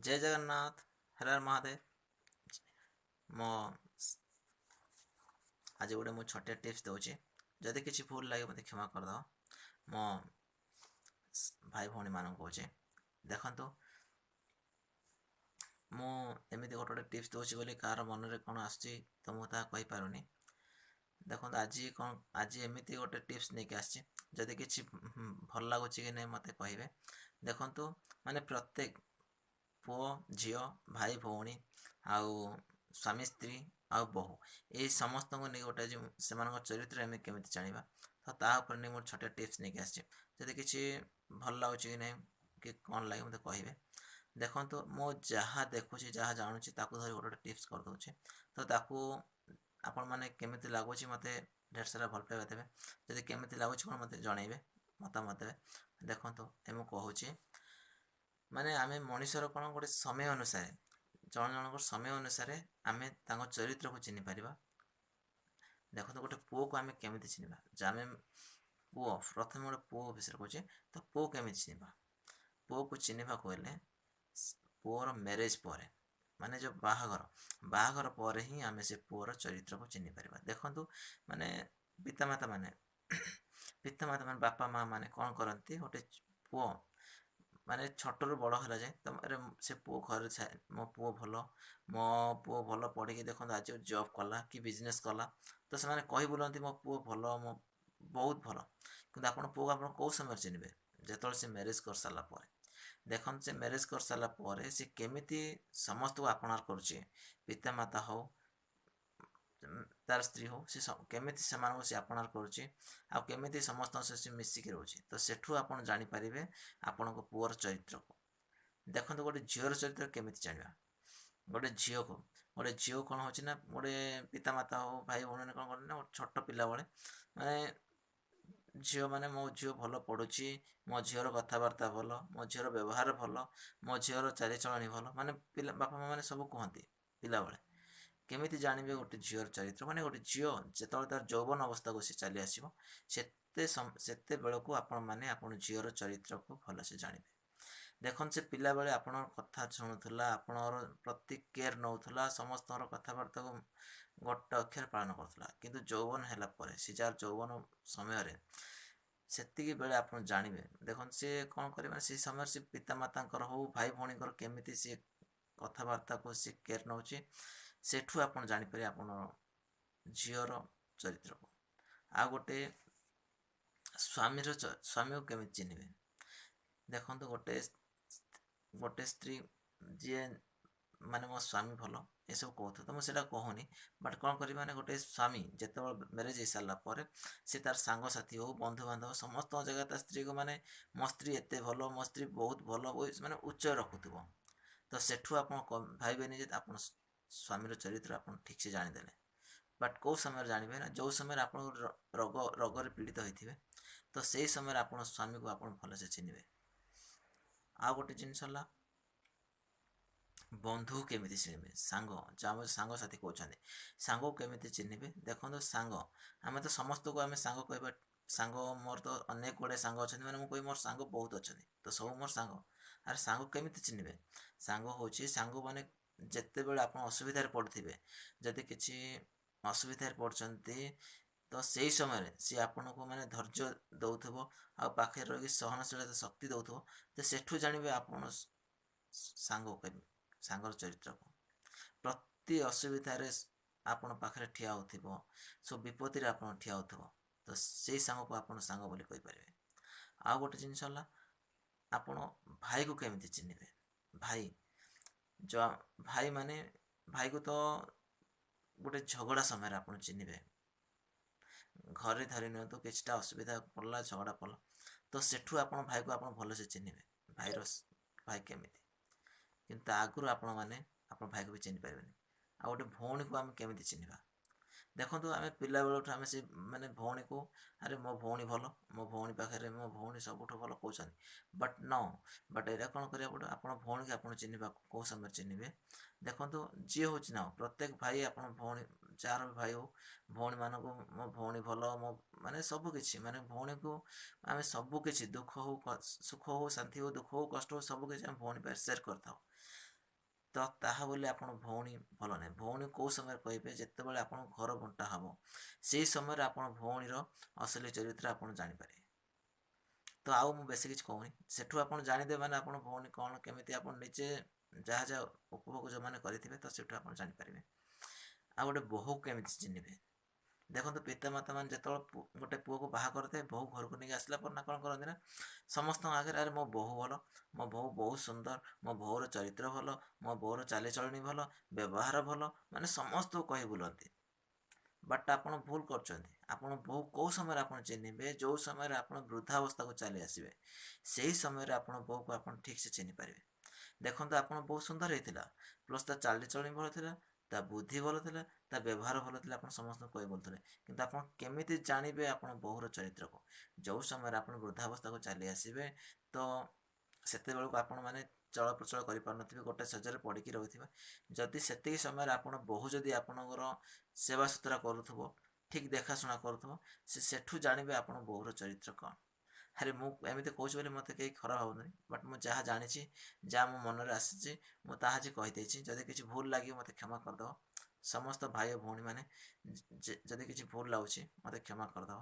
जय जगन्नाथ। हर हर महादेव। मो आज गोटे मु छोटे टिप्स दूची, जदि किसी भूल लगे मत क्षमा करदेव। मो भाई भौणी मान कहे देखु मु एमती गोटे गोटे टिप्स दूची बोली कार मन में कौन आसुच्ची तो मुझे कहीपरूनी। देखो आज कौन आज एमती गोटे टिप्स नहीं आसी, जदि किसी भल लगुच कि नहीं मत कहे। देखु माने प्रत्येक पुओ झील भाई भौणी आउ स्वामी स्त्री आउ बहु ये समस्त को नहीं गोटे से चरित्र आम केमी जाना तो तापर नहीं मोटे छोटे टिप्स नहीं आसी। जदि किसी भल लगुच कि नहीं कि कौन लगे मत कहे। देखो मु जहाँ देखुची जहाँ जानूची ताकू धरी गोटे टिप्स करदे तो ताकू आपण मैंने केमी लगुच मत ढेर सारा भल पाइबा देवे। जदि केमी लगुच कौन मत जनइबे मतामत देवे। देखो ये कहूँ माने आम मनीषर कौन गोटे समय अनुसार जन जन समय अनुसार आम चरित्र को चिन्ह पार। देखो तो गोटे पुओ को आम केमी चिन्हवा जमे पुओ प्रथम गोटे पुओ विषय कहे तो पुओ केमी चिन्हवा। पुओ को चिन्हवा कहले पुओर मैरेज पर माने जो बाहाघर पर ही आम से पुओर चरित्र को चिन्ह पार। देखु माने पितामाता माने पितामाता माने बापा माँ माने कौन करती गोटे पुओ माने छोटू बड़ है जाए तुम अरे से पुओ घर मो पुओ भल मो पुओ भल पढ़ी देखो आज जॉब कला कि बिजनेस कला तो से कही बुलाती मो पुओ भल मो बहुत भल कि आप पुओ आप कौ समय चिन्हबे जो से मैरेज कर सारापर। देखते से मैरेज कर सारापर सी केमी समस्त को आपणार करुचे पितामाता हो तार स्त्री हो सी केमी से आपणार करुचे आमी समस्त से मिसिकी रोचे तो सेठू आप जानीपर आपण पुअर चरित्र को। देखो गोटे झीवर चरित्र केमी जाना गोटे झील को कौन हो गोटे पितामाता हो भाई भौणी कौन कर छोट पिला बेले माने झील मैंने मो झील भल पढ़ुची मो झीर कथबार्ता भल मो झीर व्यवहार भल मो झीर चालीचलणी भल माने पिला बापा माँ मैंने सब कहती पिला बेले केमी जानवे गोटे झीर चरित्र माने गोटे झील जो तार यौवन अवस्था को सी चली आसो से बेलू आपण मैंने आप झीर चरित्र को भलसे जानवे। देखो से पिला बेले आप कथा शुणुला आपण प्रति केयर नौला समस्त कथबार्ता को गोटे अक्षर पालन करुला किंतु यौवन है सी जार यौवन समय सेतिकी बेले आप जानवे। देखो सी कौन कर से समय से पितामाता हो भाई भौणी केमी सी कथबार्ता को सी केयर नौ सेठू आप जापर आप झीर चरित्र को। आ गोटे स्वामी को केमी चिन्हबे। देखो गोटे गोटे स्त्री जी माने मो स्वामी भल ये सब कहते तो मुझे कहूनी बट कौन कर गोटे स्वामी जिते मैरेज हो सारापर सी तार सांगसाथी हो बंधु बांधव समस्त जगह ता स्त्री को माने मो स्त्री एत भल मो स्त्री बहुत भल माने उच्च रखुव तो सेठू आप भावेनि आप स्वामीर चरित्र आप ठीक से जानीदे। बट कौ समय जानवे ना जो समय आप रोग पीड़ित होते तो से समय आप स्वामी को आप भलसे चिन्हबे। आ गोटे जिनस बंधु केमी चिन्हबे सांग जहाँ सांगसाथी कहते सांग को केमी चिन्हबे। देखो सांग आम तो समस्त को आम सांग कह सांग मोर तो अनेक गुड़े सांग अच्छा मैंने मुझे मोर सांग बहुत अच्छा तो सब मोर सांग अरे सांग केमी चिन्हबे सांग हूँ सांग मैंने जिते बड़े आप असुविधार पड़े जदि किसी असुविधार पड़ते तो से समय सी आपन को मैंने धैर्य दौथुव आ पाखे रही सहनशीलता शक्ति दौथुव तो सेठू जानवे आप सांगर चरित्र को प्रति असुविधार आपण पाखे ठिया हो सब विपत्ति आप ठिया हो तो से सांग को आप सांग बोली कहीपर। आ गोटे जिनस आपण भाई को केमी चिन्हबे। भाई जो भाई माने भाई को तो गोटे झगड़ा समय आप चिन्हबे घरे धरी नि तो किसी असुविधा पड़ा झगड़ा पड़ा तो सेठू आप भाई को आप भलसे चिन्हबे भाईर भाई केमी किंतु आगुरी आपण मैंने आप भाई को भी चिन्ह पारे। आ गोटे भौणी को आम केमी चिन्हवा। देखो आम पिला बेलू आम से माने भौणी को अरे मो भौणी भल मो भौणी पाखे मो भौणी सबुठ भल कहते बट न बट यहाँ कौन करा पड़े आप भौणी की आप चिन्हवा कौ समय चिन्हबे। देखो जी हूँ ना प्रत्येक भाई आप भौणी जार भी भाई हो भौणी मान को मो भौणी भल मो माने सबकि माने भौणी को आम सबकि दुख हो सुख हो शांति हो दुख हो कष्ट हो सबकि भौणी पर सेयर करता। ତ ତାହା ବୋଲି ଆପଣ ଭଉଣୀ ଭଲ ନାହିଁ। ଭଉଣୀ କେଉଁ ସମୟରେ କହିବେ, ଯେତେବେଳେ ଆପଣଙ୍କ ଘର ବଣ୍ଟା ହେବ, ସେଇ ସମୟରେ ଆପଣ ଭଉଣୀର ଅସଲି ଚରିତ୍ର ଆପଣ ଜାଣିପାରିବେ। ତ ଆଉ ମୁଁ ବେଶୀ କିଛି କହୁନି, ସେଠୁ ଆପଣ ଜାଣିଦେବେ ମାନେ ଆପଣ ଭଉଣୀ କ'ଣ କେମିତି ଆପଣ ନିଜେ ଯାହା ଯାହା ଉପଭୋଗ ଯେଉଁମାନେ କରିଥିବେ, ତ ସେଠୁ ଆପଣ ଜାଣିପାରିବେ। ଆଉ ଗୋଟେ ବୋହୂ କେମିତି ଚିହ୍ନିବେ? ଦେଖନ୍ତୁ, ପିତାମାତା ମାନେ ଯେତେବେଳେ ଗୋଟେ ପୁଅକୁ ବାହା କରିଥାଏ, ବୋହୂ ଘରକୁ ନେଇକି ଆସିଲା ପରେ ନା କ'ଣ କରନ୍ତି ନା, ସମସ୍ତଙ୍କ ଆଗରେ ଆରେ ମୋ ବୋହୂ ଭଲ, ମୋ ବୋହୂ ବହୁତ ସୁନ୍ଦର, ମୋ ବୋହୂର ଚରିତ୍ର ଭଲ, ମୋ ବୋହୂର ଚାଲିଚଳଣି ଭଲ, ବ୍ୟବହାର ଭଲ, ମାନେ ସମସ୍ତଙ୍କୁ କହି ବୁଲନ୍ତି। ବଟ୍ ଆପଣ ଭୁଲ କରୁଛନ୍ତି। ଆପଣ ବୋହୂ କେଉଁ ସମୟରେ ଆପଣ ଚିହ୍ନିବେ? ଯେଉଁ ସମୟରେ ଆପଣ ବୃଦ୍ଧାବସ୍ଥାକୁ ଚାଲି ଆସିବେ, ସେହି ସମୟରେ ଆପଣ ବୋହୂକୁ ଆପଣ ଠିକ୍ସେ ଚିହ୍ନିପାରିବେ। ଦେଖନ୍ତୁ, ଆପଣ ବହୁତ ସୁନ୍ଦର ହେଇଥିଲା, ପ୍ଲସ୍ ତା ଚାଲିଚଳଣି ଭଲ ଥିଲା, ତା ବୁଦ୍ଧି ଭଲ ଥିଲା, ତା ବ୍ୟବହାର ଭଲ ଥିଲା, ଆପଣ ସମସ୍ତଙ୍କୁ କହି ବୋଲୁଥିଲେ। କିନ୍ତୁ ଆପଣ କେମିତି ଜାଣିବେ ଆପଣ ବୋହୂର ଚରିତ୍ରକୁ? ଯେଉଁ ସମୟରେ ଆପଣ ବୃଦ୍ଧାବସ୍ଥାକୁ ଚାଲି ଆସିବେ, ତ ସେତେବେଳକୁ ଆପଣମାନେ ଚଳପ୍ରଚଳ କରିପାରୁନଥିବେ, ଗୋଟେ ଶଯ୍ୟାରେ ପଡ଼ିକି ରହୁଥିବେ। ଯଦି ସେତିକି ସମୟରେ ଆପଣ ବୋହୂ ଯଦି ଆପଣଙ୍କର ସେବା ସୁତରା କରୁଥିବ, ଠିକ୍ ଦେଖାଶୁଣା କରୁଥିବ, ସେଠୁ ଜାଣିବେ ଆପଣ ବୋହୂର ଚରିତ୍ର କ'ଣ। ଆରେ ମୁଁ ଏମିତି କହୁଛି ବୋଲି ମୋତେ କେହି ଖରାପ ଭାବନ୍ତୁନି, ବଟ୍ ମୁଁ ଯାହା ଜାଣିଛି, ଯାହା ମୋ ମନରେ ଆସିଛି, ମୁଁ ତାହା ଆଜି କହିଦେଇଛି। ଯଦି କିଛି ଭୁଲ ଲାଗିବ ମୋତେ କ୍ଷମା କରିଦେବ। ସମସ୍ତ ଭାଇ ଓ ଭଉଣୀମାନେ ଯଦି କିଛି ଭୁଲ ଲାଗୁଛି ମୋତେ କ୍ଷମା କରିଦେବ।